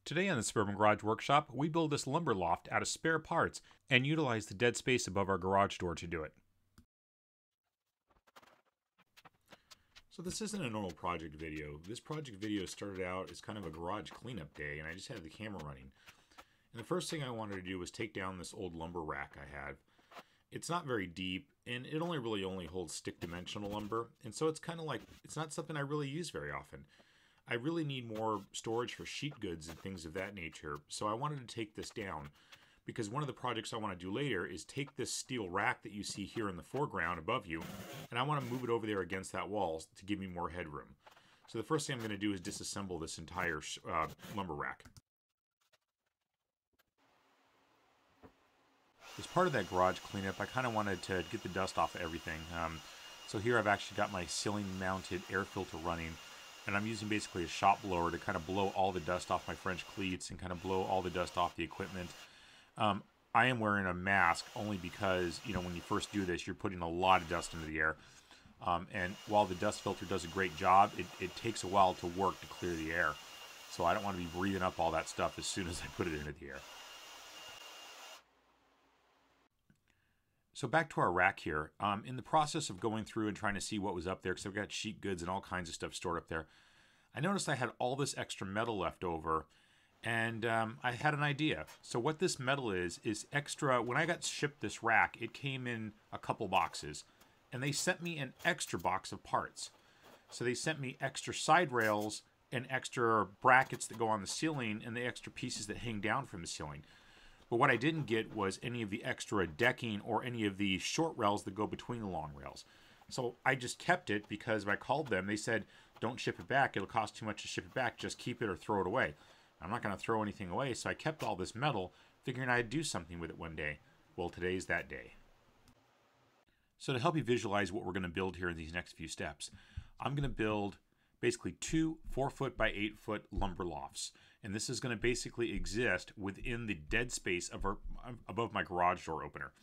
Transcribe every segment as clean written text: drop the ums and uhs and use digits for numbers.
Today on the Suburban Garage Workshop, we build this lumber loft out of spare parts and utilize the dead space above our garage door to do it. So this isn't a normal project video. This project video started out as kind of a garage cleanup day, and I just had the camera running. And the first thing I wanted to do was take down this old lumber rack I had. It's not very deep, and it only holds stick dimensional lumber, and so it's kind of like, it's not something I really use very often. I really need more storage for sheet goods and things of that nature, so I wanted to take this down, because one of the projects I want to do later is take this steel rack that you see here in the foreground above you, and I want to move it over there against that wall to give me more headroom. So the first thing I'm going to do is disassemble this entire lumber rack. As part of that garage cleanup, I kind of wanted to get the dust off of everything. So here I've actually got my ceiling mounted air filter running, and I'm using basically a shop blower to kind of blow all the dust off my French cleats and kind of blow all the dust off the equipment. I am wearing a mask only because, you know, when you first do this, you're putting a lot of dust into the air. And while the dust filter does a great job, it takes a while to work to clear the air. So I don't want to be breathing up all that stuff as soon as I put it into the air. So back to our rack here. In the process of going through and trying to see what was up there, because I've got sheet goods and all kinds of stuff stored up there, I noticed I had all this extra metal left over, and I had an idea. So what this metal is extra. When I got shipped this rack, it came in a couple boxes, and they sent me an extra box of parts. So they sent me extra side rails and extra brackets that go on the ceiling and the extra pieces that hang down from the ceiling. But what I didn't get was any of the extra decking or any of the short rails that go between the long rails. So I just kept it because if I called them, they said, don't ship it back. It'll cost too much to ship it back. Just keep it or throw it away. I'm not going to throw anything away, so I kept all this metal, figuring I'd do something with it one day. Well, today's that day. So to help you visualize what we're going to build here in these next few steps, I'm going to build basically two 4-foot by 8-foot lumber lofts. And this is going to basically exist within the dead space of above my garage door opener.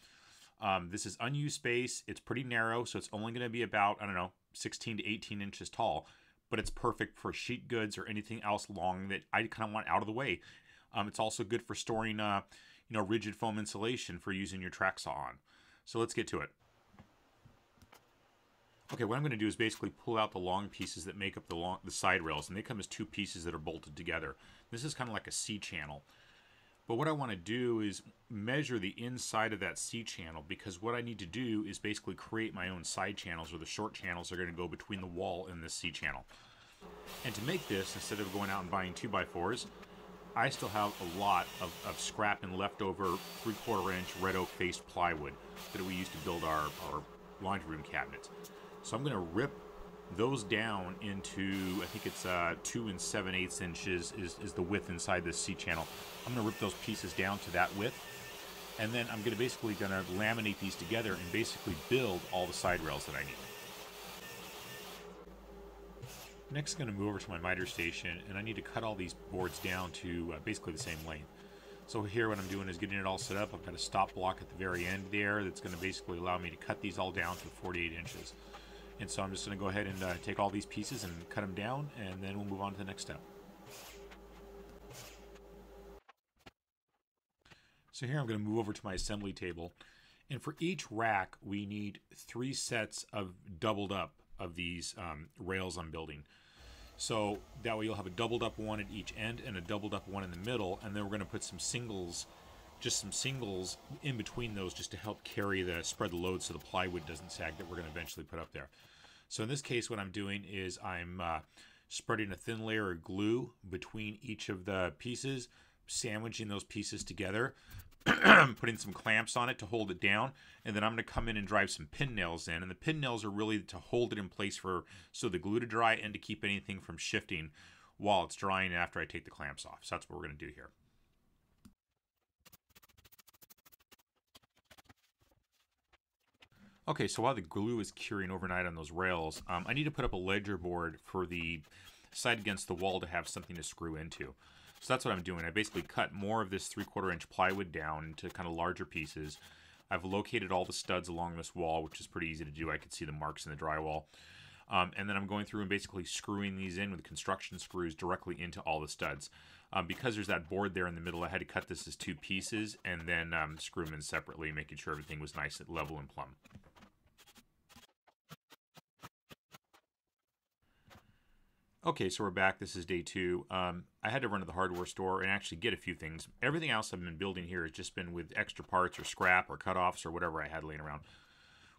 This is unused space. It's pretty narrow, so it's only going to be about, I don't know, 16 to 18 inches tall. But it's perfect for sheet goods or anything else long that I kind of want out of the way. It's also good for storing, rigid foam insulation for using your track saw on. So let's get to it. Okay, what I'm going to do is basically pull out the long pieces that make up the side rails, and they come as two pieces that are bolted together. This is kind of like a C-channel. But what I want to do is measure the inside of that C-channel, because what I need to do is basically create my own side channels, or the short channels are going to go between the wall and this C-channel. And to make this, instead of going out and buying 2x4s, I still have a lot of scrap and leftover 3/4 inch red oak faced plywood that we used to build our laundry room cabinets. So I'm going to rip those down into, I think it's 2 7/8 inches is the width inside this C-channel. I'm going to rip those pieces down to that width, and then I'm going to laminate these together and basically build all the side rails that I need. Next, I'm going to move over to my miter station, and I need to cut all these boards down to basically the same length. So here what I'm doing is getting it all set up. I've got a stop block at the very end there that's going to basically allow me to cut these all down to 48 inches. And so I'm just going to go ahead and take all these pieces and cut them down, and then we'll move on to the next step. So here I'm going to move over to my assembly table. And for each rack, we need 3 sets of doubled up of these rails I'm building. So that way you'll have a doubled up one at each end and a doubled up one in the middle. And then we're going to put some singles in between those just to help spread the load so the plywood doesn't sag that we're going to eventually put up there. So in this case, what I'm doing is I'm spreading a thin layer of glue between each of the pieces, sandwiching those pieces together, putting some clamps on it to hold it down, and then I'm going to come in and drive some pin nails in. And the pin nails are really to hold it in place so the glue to dry and to keep anything from shifting while it's drying after I take the clamps off. So that's what we're going to do here. Okay, so while the glue is curing overnight on those rails, I need to put up a ledger board for the side against the wall to have something to screw into. So that's what I'm doing. I basically cut more of this 3/4 inch plywood down into kind of larger pieces. I've located all the studs along this wall, which is pretty easy to do. I can see the marks in the drywall. And then I'm going through and basically screwing these in with construction screws directly into all the studs. Because there's that board there in the middle, I had to cut this as 2 pieces and then screw them in separately, making sure everything was nice and level and plumb. Okay, so we're back. This is day 2. I had to run to the hardware store and actually get a few things. Everything else I've been building here has just been with extra parts or scrap or cutoffs or whatever I had laying around.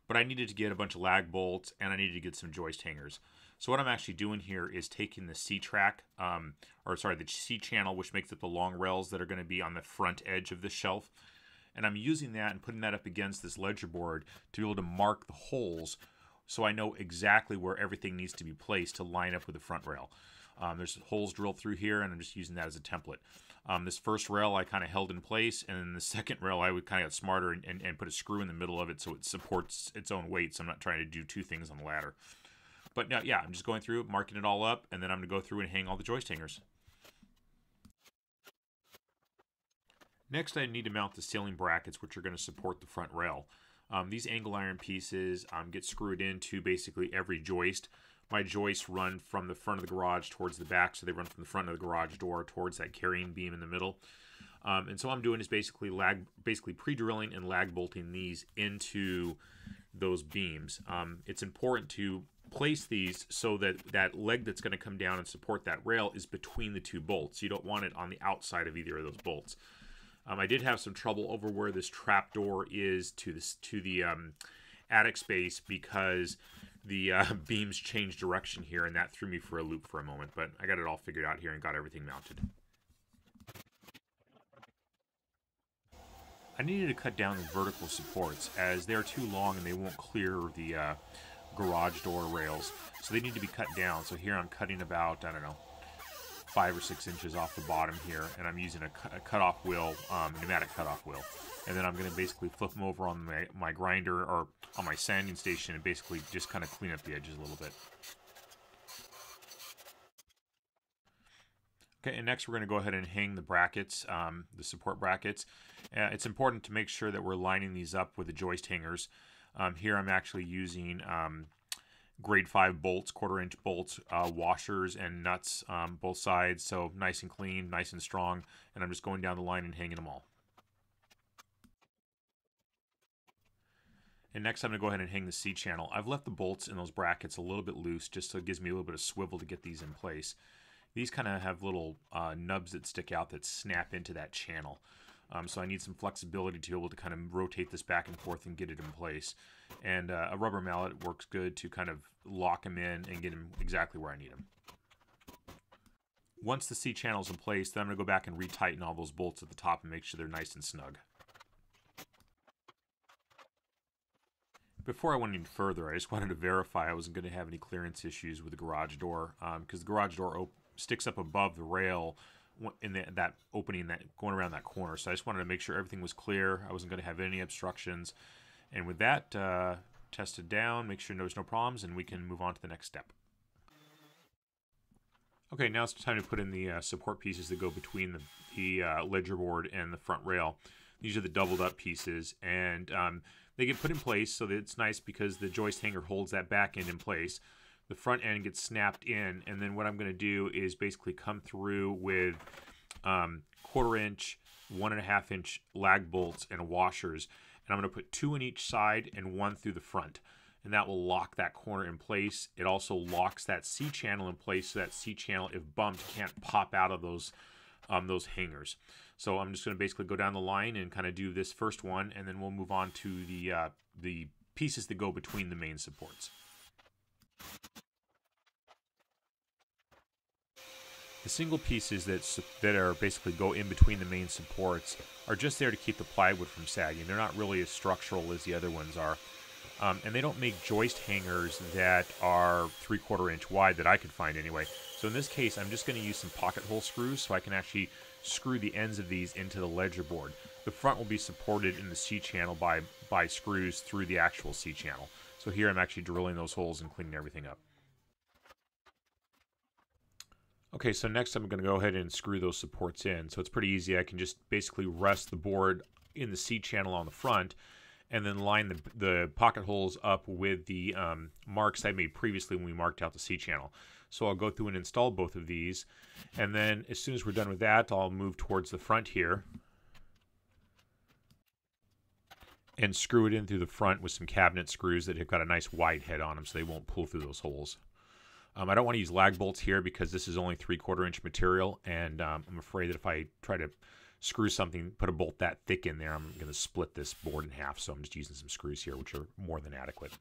But I needed to get a bunch of lag bolts and I needed to get some joist hangers. So what I'm actually doing here is taking the C-track, the C-channel, which makes up the long rails that are going to be on the front edge of the shelf. And I'm using that and putting that up against this ledger board to be able to mark the holes so I know exactly where everything needs to be placed to line up with the front rail. There's holes drilled through here, and I'm just using that as a template. This first rail I kind of held in place, and then the second rail I would kind of get smarter and put a screw in the middle of it so it supports its own weight, so I'm not trying to do 2 things on the ladder. But now, yeah, I'm just going through, marking it all up, and then I'm going to go through and hang all the joist hangers. Next, I need to mount the ceiling brackets, which are going to support the front rail. These angle iron pieces get screwed into basically every joist. My joists run from the front of the garage towards the back, so they run from the front of the garage door towards that carrying beam in the middle. And so what I'm doing is basically pre-drilling and lag bolting these into those beams. It's important to place these so that that leg that's going to come down and support that rail is between the 2 bolts. You don't want it on the outside of either of those bolts. I did have some trouble over where this trap door is to the attic space because the beams changed direction here, and that threw me for a loop for a moment. But I got it all figured out here and got everything mounted. I needed to cut down the vertical supports as they're too long and they won't clear the garage door rails, so they need to be cut down. So here I'm cutting about, I don't know, 5 or 6 inches off the bottom here, and I'm using a cutoff wheel, pneumatic cutoff wheel. And then I'm going to basically flip them over on my grinder or on my sanding station and basically just kind of clean up the edges a little bit. Okay, and next we're going to go ahead and hang the brackets, the support brackets. It's important to make sure that we're lining these up with the joist hangers. Here I'm actually using grade 5 bolts, 1/4 inch bolts, washers and nuts both sides, so nice and clean, nice and strong, and I'm just going down the line and hanging them all. And next I'm going to go ahead and hang the C-channel. I've left the bolts in those brackets a little bit loose just so it gives me a little bit of swivel to get these in place. These kind of have little nubs that stick out that snap into that channel. So I need some flexibility to be able to kind of rotate this back and forth and get it in place. And a rubber mallet works good to kind of lock them in and get them exactly where I need them. Once the C-channel's in place, then I'm going to go back and retighten all those bolts at the top and make sure they're nice and snug. Before I went any further, I just wanted to verify I wasn't going to have any clearance issues with the garage door, because the garage door sticks up above the rail in that opening going around that corner. So I just wanted to make sure everything was clear. I wasn't going to have any obstructions. And with that, test it down, make sure there's no problems, and we can move on to the next step. Okay, now it's time to put in the support pieces that go between the ledger board and the front rail. These are the doubled up pieces, and they get put in place so that it's nice because the joist hanger holds that back end in place. The front end gets snapped in, and then what I'm going to do is basically come through with 1/4 inch, 1.5 inch lag bolts and washers, and I'm going to put 2 in each side and 1 through the front, and that will lock that corner in place. It also locks that C-channel in place so that C-channel, if bumped, can't pop out of those hangers. So I'm just going to basically go down the line and kind of do this first one, and then we'll move on to the pieces that go between the main supports. The single pieces that are basically go in between the main supports are just there to keep the plywood from sagging. They're not really as structural as the other ones are. And they don't make joist hangers that are 3/4 inch wide that I could find anyway. So in this case, I'm just going to use some pocket hole screws so I can actually screw the ends of these into the ledger board. The front will be supported in the C-channel by screws through the actual C-channel. So here I'm actually drilling those holes and cleaning everything up. Okay, so next I'm going to go ahead and screw those supports in. So it's pretty easy. I can just basically rest the board in the C-channel on the front, and then line the pocket holes up with the marks I made previously when we marked out the C-channel. So I'll go through and install both of these, and then as soon as we're done with that, I'll move towards the front here and screw it in through the front with some cabinet screws that have got a nice wide head on them so they won't pull through those holes. I don't want to use lag bolts here because this is only 3/4 inch material, and I'm afraid that if I try to screw something, put a bolt that thick in there, I'm going to split this board in half, so I'm just using some screws here, which are more than adequate.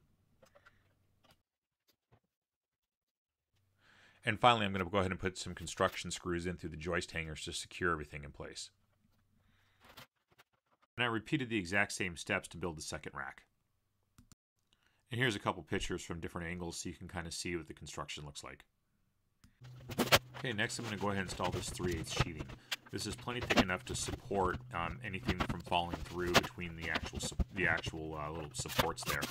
And finally, I'm going to go ahead and put some construction screws in through the joist hangers to secure everything in place. And I repeated the exact same steps to build the second rack. And here's a couple pictures from different angles so you can kind of see what the construction looks like. Okay, next I'm going to go ahead and install this 3/8 sheathing. This is plenty thick enough to support anything from falling through between the actual little supports there.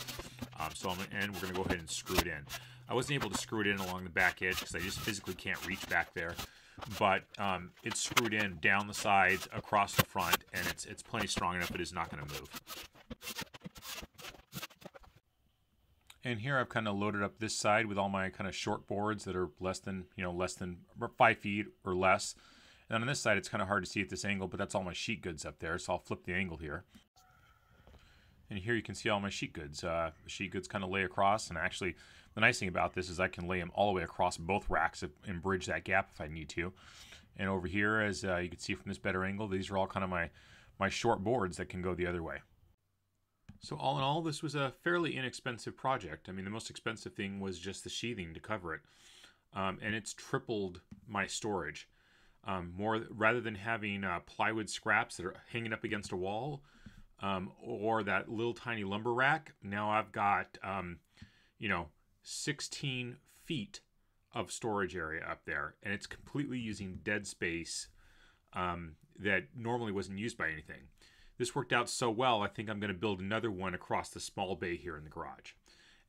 And we're going to go ahead and screw it in. I wasn't able to screw it in along the back edge because I just physically can't reach back there. But it's screwed in down the sides, across the front, and it's plenty strong enough it is not going to move. And here I've kind of loaded up this side with all my kind of short boards that are less than 5 feet or less. And on this side, it's kind of hard to see at this angle, but that's all my sheet goods up there. So I'll flip the angle here. And here you can see all my sheet goods. The sheet goods kind of lay across, and actually the nice thing about this is I can lay them all the way across both racks and bridge that gap if I need to. And over here, as you can see from this better angle, these are all kind of my short boards that can go the other way. So all in all, this was a fairly inexpensive project. I mean, the most expensive thing was just the sheathing to cover it. And it's tripled my storage. Rather than having plywood scraps that are hanging up against a wall, or that little tiny lumber rack, now I've got 16 feet of storage area up there, and it's completely using dead space that normally wasn't used by anything. This worked out so well, I think I'm going to build another one across the small bay here in the garage.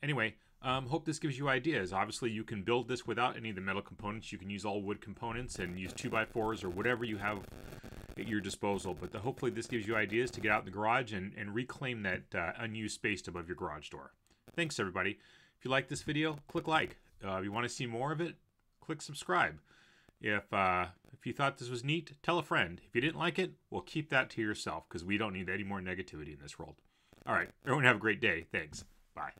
Anyway, hope this gives you ideas. Obviously, you can build this without any of the metal components. You can use all wood components and use 2x4s or whatever you have at your disposal. But hopefully this gives you ideas to get out in the garage and reclaim that unused space above your garage door. Thanks, everybody. If you like this video, click like. If you want to see more of it, click subscribe. If you thought this was neat, tell a friend. If you didn't like it, well, keep that to yourself because we don't need any more negativity in this world. All right, everyone have a great day. Thanks. Bye.